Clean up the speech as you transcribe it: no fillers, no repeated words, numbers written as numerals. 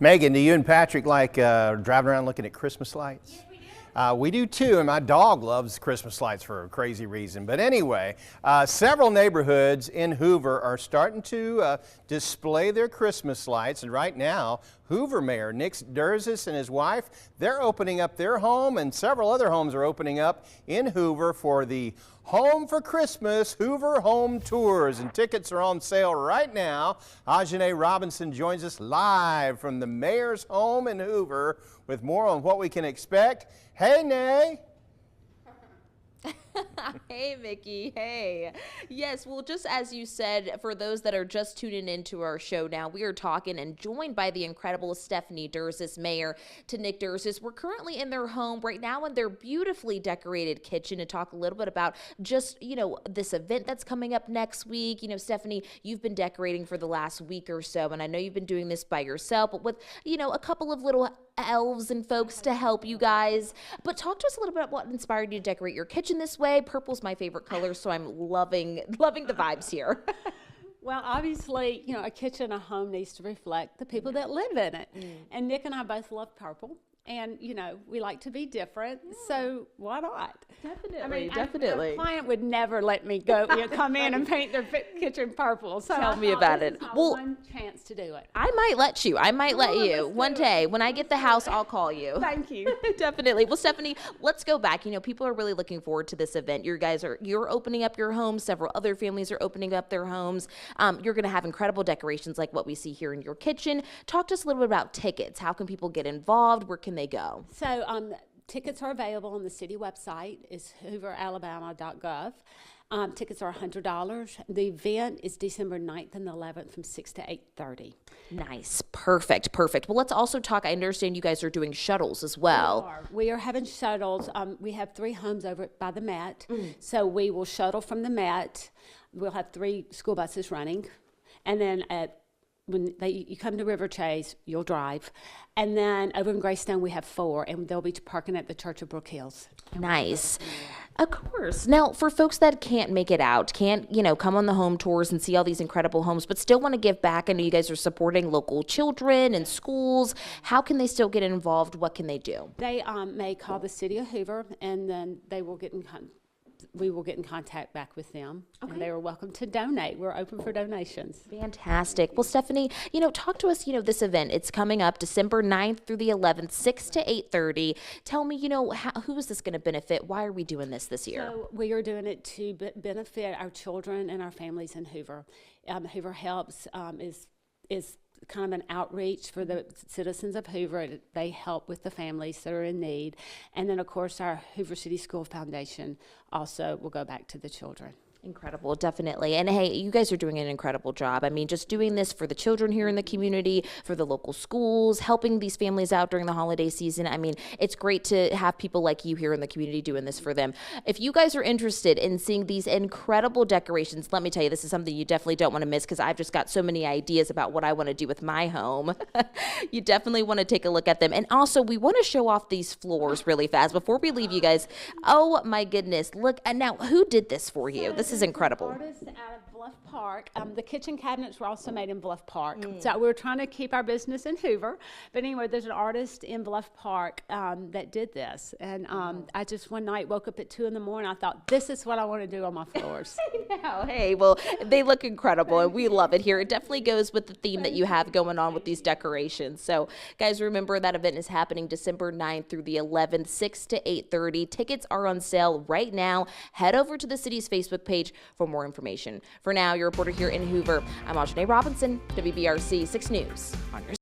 Megan, do you and Patrick like driving around looking at Christmas lights? Yes, we do. We do too, and my dog loves Christmas lights for a crazy reason. But anyway, several neighborhoods in Hoover are starting to display their Christmas lights, and right now, Hoover Mayor Nick Durzis and his wife, they're opening up their home, and several other homes are opening up in Hoover for the Home for Christmas Hoover Home Tours, and tickets are on sale right now. Ajane Robinson joins us live from the mayor's home in Hoover with more on what we can expect. Hey, Nay. Hey, Mickey. Hey. Yes, well, just as you said, for those that are just tuning into our show now, we are talking and joined by the incredible Stephanie Durzis, mayor to Nick Durzis. We're currently in their home right now in their beautifully decorated kitchen to talk a little bit about just, this event that's coming up next week. Stephanie, you've been decorating for the last week or so, and I know you've been doing this by yourself, but with, a couple of little elves and folks to help you guys. But talk to us a little bit about what inspired you to decorate your kitchen this way. Purple's my favorite color, so I'm loving the vibes here. Well, obviously, a kitchen, a home needs to reflect the people that live in it. And Nick and I both love purple. And, we like to be different, so why not? Definitely, A client would never let me go, come in and paint their kitchen purple. So Tell me about it. Well, one chance to do it. I might let you. One day. When I get the house, I'll call you. Thank you. Definitely. Well, Stephanie, let's go back. People are really looking forward to this event. You're opening up your homes. Several other families are opening up their homes. You're going to have incredible decorations like what we see here in your kitchen. Talk to us a little bit about tickets. How can people get involved? Where can they go? So tickets are available on the city website. It's hooveralabama.gov. Tickets are $100. The event is December 9th and 11th from 6 to 8:30. Nice. Perfect. Well, let's also talk. I understand you guys are doing shuttles as well. We are having shuttles. We have 3 homes over by the Met. So we will shuttle from the Met. We'll have 3 school buses running. And then when you come to River Chase, you'll drive. And then over in Greystone, we have 4, and they'll be parking at the Church of Brook Hills. Nice. Of course. Now, for folks that can't make it out, can't, come on the home tours and see all these incredible homes, but still want to give back, I know you guys are supporting local children and schools. How can they still get involved? What can they do? They may call the city of Hoover, and then they will get in we will get in contact back with them. Okay. And they are welcome to donate. We're open for donations. Fantastic. Well, Stephanie, talk to us, this event. It's coming up December 9th through the 11th, 6 to 8:30. Tell me, who is this going to benefit? Why are we doing this year? So we are doing it to benefit our children and our families in Hoover. Hoover Helps is kind of an outreach for the citizens of Hoover. They help with the families that are in need. And then, of course, our Hoover City School Foundation also will go back to the children. Incredible, definitely. And hey, you guys are doing an incredible job. I mean, just doing this for the children here in the community, for the local schools, helping these families out during the holiday season. I mean, it's great to have people like you here in the community doing this for them. If you guys are interested in seeing these incredible decorations, let me tell you, this is something you definitely don't want to miss because I've just got so many ideas about what I want to do with my home. You definitely want to take a look at them. And also, we want to show off these floors really fast before we leave you guys. Oh my goodness, look. And now, who did this for you? This is incredible. Artists out of Bluff Park. The kitchen cabinets were also made in Bluff Park. So we're trying to keep our business in Hoover. But anyway, there's an artist in Bluff Park that did this. And I just one night woke up at 2 in the morning. I thought, this is what I want to do on my floors. Hey, well, they look incredible and we love it here. It definitely goes with the theme that you have going on with these decorations. So guys, remember that event is happening December 9th through the 11th, 6 to 8:30. Tickets are on sale right now. Head over to the city's Facebook page for more information. For now, your reporter here in Hoover, I'm Ajane Robinson, WBRC 6 News on your